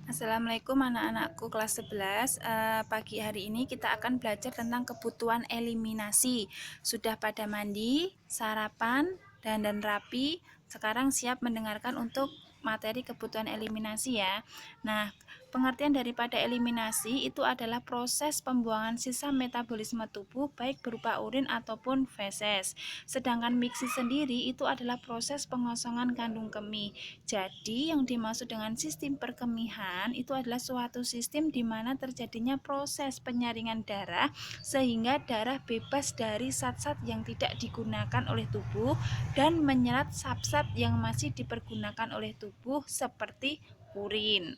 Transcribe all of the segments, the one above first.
Assalamualaikum anak-anakku kelas 11. Pagi hari ini kita akan belajar tentang kebutuhan eliminasi. Sudah pada mandi, sarapan, dandan rapi. Sekarang siap mendengarkan untuk materi kebutuhan eliminasi ya. Nah, pengertian daripada eliminasi itu adalah proses pembuangan sisa metabolisme tubuh baik berupa urin ataupun feses. Sedangkan miksi sendiri itu adalah proses pengosongan kandung kemih. Jadi yang dimaksud dengan sistem perkemihan itu adalah suatu sistem di mana terjadinya proses penyaringan darah sehingga darah bebas dari zat-zat yang tidak digunakan oleh tubuh dan menyerap zat-zat yang masih dipergunakan oleh tubuh seperti urin.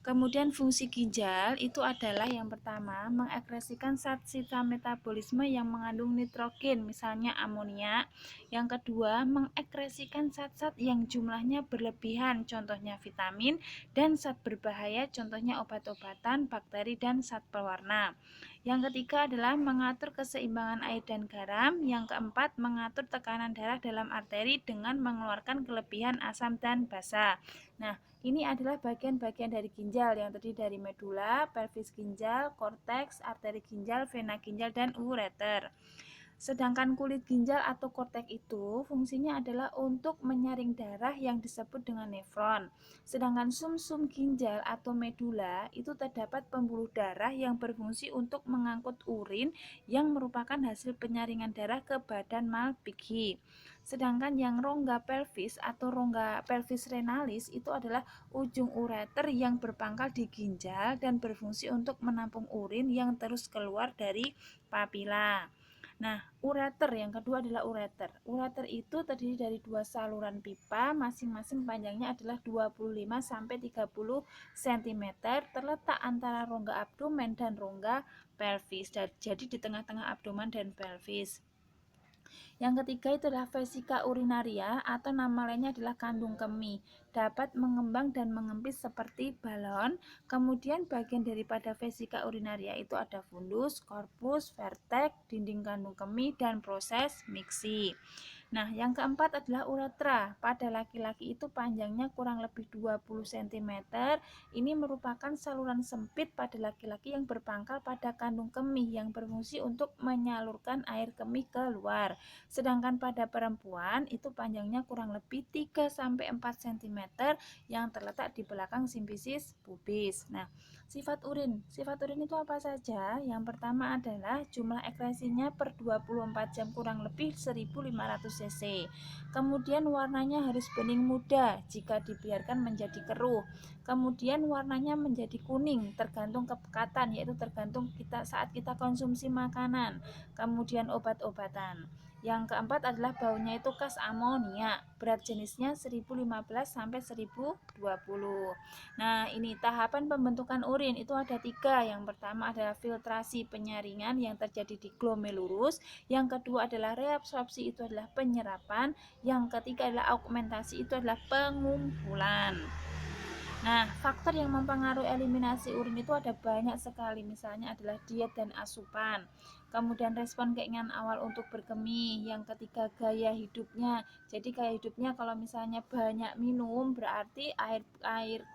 Kemudian fungsi ginjal itu adalah yang pertama mengekskresikan zat sisa metabolisme yang mengandung nitrogen, misalnya amonia. Yang kedua, mengekskresikan zat-zat yang jumlahnya berlebihan, contohnya vitamin, dan zat berbahaya, contohnya obat-obatan, bakteri, dan zat pewarna. Yang ketiga adalah mengatur keseimbangan air dan garam. Yang keempat, mengatur tekanan darah dalam arteri dengan mengeluarkan kelebihan asam dan basa. Nah, ini adalah bagian-bagian dari ginjal yang terdiri dari medula, pelvis ginjal, korteks, arteri ginjal, vena ginjal, dan ureter. Sedangkan kulit ginjal atau korteks itu fungsinya adalah untuk menyaring darah yang disebut dengan nefron. Sedangkan sumsum ginjal atau medula itu terdapat pembuluh darah yang berfungsi untuk mengangkut urin yang merupakan hasil penyaringan darah ke badan Malpighi. Sedangkan yang rongga pelvis atau rongga pelvis renalis itu adalah ujung ureter yang berpangkal di ginjal dan berfungsi untuk menampung urin yang terus keluar dari papila. Nah, ureter yang kedua adalah ureter. Ureter itu terdiri dari dua saluran pipa, masing-masing panjangnya adalah 25 sampai 30 cm, terletak antara rongga abdomen dan rongga pelvis. Jadi di tengah-tengah abdomen dan pelvis. Yang ketiga itu adalah vesika urinaria atau nama lainnya adalah kandung kemih. Dapat mengembang dan mengempis seperti balon. Kemudian bagian daripada vesika urinaria itu ada fundus, korpus, vertex, dinding kandung kemih, dan proses miksi. Nah, yang keempat adalah uretra. Pada laki-laki itu panjangnya kurang lebih 20 cm. Ini merupakan saluran sempit pada laki-laki yang berpangkal pada kandung kemih yang berfungsi untuk menyalurkan air kemih keluar. Sedangkan pada perempuan itu panjangnya kurang lebih 3 sampai 4 cm yang terletak di belakang simfisis pubis. Nah, sifat urin. Sifat urin itu apa saja? Yang pertama adalah jumlah ekskresinya per 24 jam kurang lebih 1500 cc. Kemudian warnanya harus bening muda jika dibiarkan menjadi keruh. Kemudian warnanya menjadi kuning tergantung kepekatan, yaitu tergantung saat kita konsumsi makanan. Kemudian obat-obatan. Yang keempat adalah baunya itu khas amonia. Berat jenisnya 1015 sampai 1020. Nah, ini tahapan pembentukan urin itu ada 3. Yang pertama adalah filtrasi penyaringan yang terjadi di glomerulus. Yang kedua adalah reabsorpsi, itu adalah penyerapan. Yang ketiga adalah augmentasi, itu adalah pengumpulan. Nah, faktor yang mempengaruhi eliminasi urin itu ada banyak sekali. Misalnya adalah diet dan asupan. Kemudian respon keinginan awal untuk berkemih. Yang ketiga gaya hidupnya. Jadi gaya hidupnya kalau misalnya banyak minum berarti air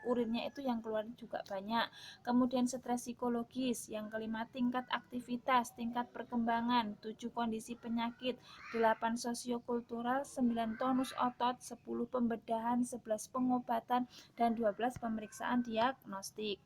urinnya itu yang keluar juga banyak. Kemudian stres psikologis. Yang kelima tingkat aktivitas, tingkat perkembangan, 7 kondisi penyakit, 8 sosiokultural, 9 tonus otot, 10 pembedahan, 11 pengobatan, dan 12 pemeriksaan diagnostik.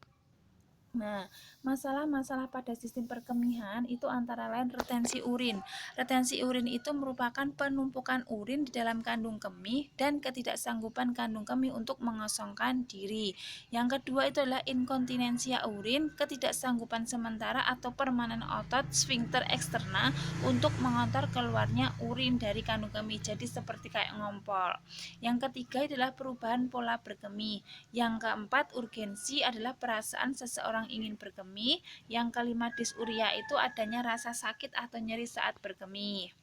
Nah, masalah-masalah pada sistem perkemihan itu antara lain retensi urin. Retensi urin itu merupakan penumpukan urin di dalam kandung kemih dan ketidaksanggupan kandung kemih untuk mengosongkan diri. Yang kedua itu adalah inkontinensia urin, ketidaksanggupan sementara atau permanen otot sphincter eksterna untuk mengontrol keluarnya urin dari kandung kemih. Jadi seperti kayak ngompol. Yang ketiga adalah perubahan pola berkemih. Yang keempat urgensi adalah perasaan seseorang ingin berkemih. Yang kelima disuria itu adanya rasa sakit atau nyeri saat berkemih.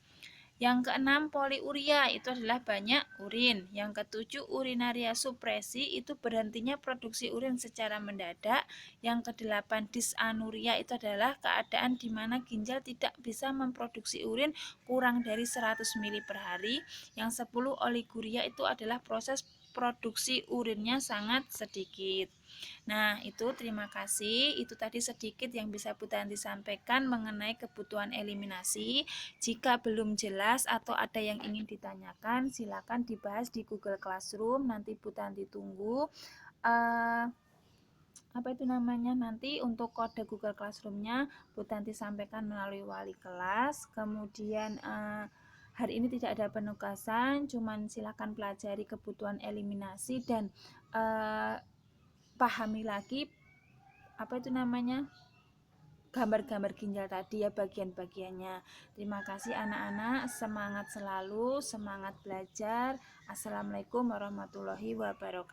Yang keenam poliuria itu adalah banyak urin. Yang ketujuh urinaria supresi itu berhentinya produksi urin secara mendadak. Yang kedelapan disanuria itu adalah keadaan di mana ginjal tidak bisa memproduksi urin kurang dari 100 ml per hari. Yang 10 oliguria itu adalah proses produksi urinnya sangat sedikit. Nah, itu terima kasih. Itu tadi sedikit yang bisa Bu Tanti sampaikan mengenai kebutuhan eliminasi. Jika belum jelas atau ada yang ingin ditanyakan, silakan dibahas di Google Classroom. Nanti Bu Tanti tunggu. Apa itu namanya, nanti untuk kode Google Classroom-nya Bu Tanti sampaikan melalui wali kelas. Kemudian hari ini tidak ada penugasan, cuman silakan pelajari kebutuhan eliminasi dan pahami lagi apa itu namanya, gambar-gambar ginjal tadi ya, bagian-bagiannya. Terima kasih anak-anak, semangat selalu, semangat belajar. Assalamualaikum warahmatullahi wabarakatuh.